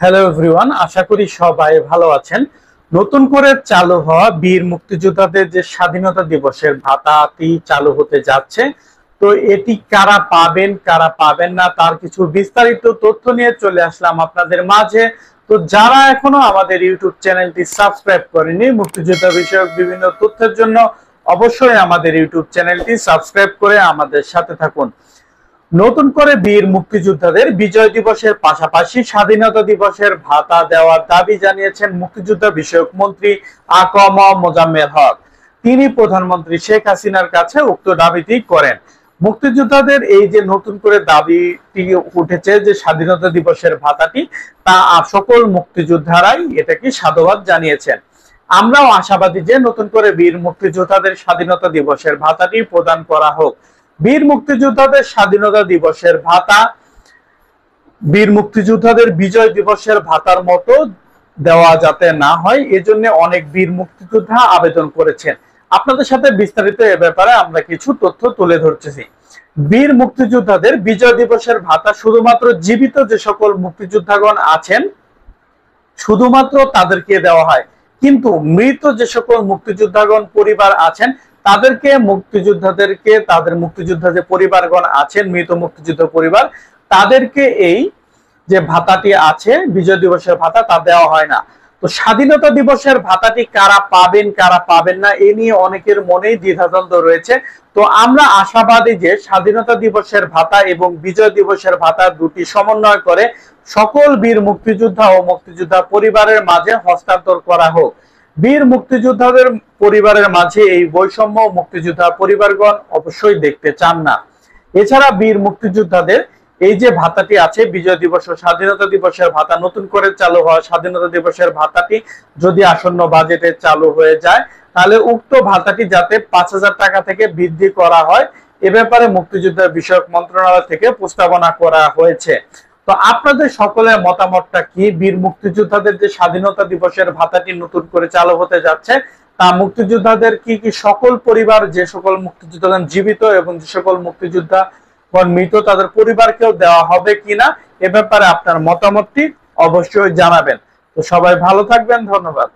Hello everyone, আশা করি সবাই ভালো আছেন। নতুন করে চালু হওয়া বীর মুক্তিযোদ্ধাদের যে স্বাধীনতা দিবসের ভাতাটি চালু হতে যাচ্ছে, তো এটি কারা পাবেন কারা পাবেন না তার কিছু বিস্তারিত তথ্য নিয়ে চলে আসলাম আপনাদের মাঝে। তো যারা এখনো আমাদের ইউটিউব চ্যানেলটি সাবস্ক্রাইব করেনি মুক্তিযোদ্ধা বিষয়ক বিভিন্ন তথ্যের জন্য, অবশ্যই আমাদের ইউটিউব চ্যানেলটি সাবস্ক্রাইব করে আমাদের সাথে থাকুন। নতুন করে বীর মুক্তিযোদ্ধাদের বিজয় দিবসের পাশাপাশি স্বাধীনতা দিবসের ভাতা দেওয়ার দাবি জানিয়েছেন মুক্তিযোদ্ধা বিষয়ক মন্ত্রী আকম মোজাম্মেল হক। তিনি প্রধানমন্ত্রী শেখ হাসিনার কাছে উক্ত দাবিটি করেন। মুক্তিযোদ্ধাদের এই যে নতুন করে দাবিটি উঠেছে যে স্বাধীনতা দিবসের ভাতাটি, তা সকল মুক্তিযোদ্ধারাই এটাকে সাধুবাদ জানিয়েছেন। আমরাও আশাবাদী যে নতুন করে বীর মুক্তিযোদ্ধাদের স্বাধীনতা দিবসের ভাতাটি প্রদান করা হোক। বীর মুক্তিযোদ্ধাদের স্বাধীনতা দিবসের ভাতা বীর মুক্তিযোদ্ধাদের বিজয় দিবসের ভাতার মতো দেওয়া যাতে না হয়, এজন্য অনেক বীর মুক্তিযোদ্ধা আবেদন করেছেন। আপনাদের সাথে বিস্তারিত এ ব্যাপারে আমরা কিছু তথ্য তুলে ধরতেছি। বীর মুক্তিযোদ্ধাদের বিজয় দিবসের ভাতা শুধুমাত্র জীবিত যে সকল মুক্তিযোদ্ধাগণ আছেন শুধুমাত্র তাদেরকে দেওয়া হয়, কিন্তু মৃত যে সকল মুক্তিযোদ্ধাগণ পরিবার আছেন তাদেরকে তাদের মুক্তিযোদ্ধা যে পরিবারগণ আছেন, মৃত মুক্তিযুদ্ধ পরিবার, তাদেরকে এই যে ভাতাটি আছে বিজয় দিবসের ভাতা, তা দেওয়া হয় না। তো স্বাধীনতা দিবসের ভাতাটি কারা পাবেন কারা পাবেন না এ নিয়ে অনেকের মনেই দ্বিধাদ্বন্দ্ব রয়েছে। তো আমরা আশাবাদী যে স্বাধীনতা দিবসের ভাতা এবং বিজয় দিবসের ভাতা দুটি সমন্বয় করে সকল বীর মুক্তিযোদ্ধা ও মুক্তিযোদ্ধা পরিবারের মাঝে হস্তান্তর করা হোক। বীর মুক্তিযোদ্ধাদের পরিবারের মাঝে এই বৈষম্য মুক্তিযোদ্ধা পরিবারগণ অবশ্যই দেখতে চান না। এছাড়া বীর মুক্তিযোদ্ধাদের এই যে ভাতাটি আছে বিজয় দিবস ও স্বাধীনতা দিবসের ভাতা, নতুন করে চালু হওয়া স্বাধীনতা দিবসের ভাতাটি যদি আসন্ন বাজেটে চালু হয়ে যায়, তাহলে উক্ত ভাতাটি যাতে 5,000 টাকা থেকে বৃদ্ধি করা হয়, এ ব্যাপারে মুক্তিযোদ্ধা বিষয়ক মন্ত্রণালয় থেকে প্রস্তাবনা করা হয়েছে। তো আপনাদের সকলের মতামতটা কি? বীর মুক্তিযোদ্ধাদের যে স্বাধীনতা দিবসের ভাতাটি নতুন করে চালু হতে যাচ্ছে, তা মুক্তিযোদ্ধাদের কি সকল পরিবার, যে সকল মুক্তিযোদ্ধা জীবিত এবং যে সকল মুক্তিযোদ্ধা মৃত তাদের পরিবারকেও দেওয়া হবে কিনা, এ ব্যাপারে আপনার মতামতটি অবশ্যই জানাবেন। তো সবাই ভালো থাকবেন, ধন্যবাদ।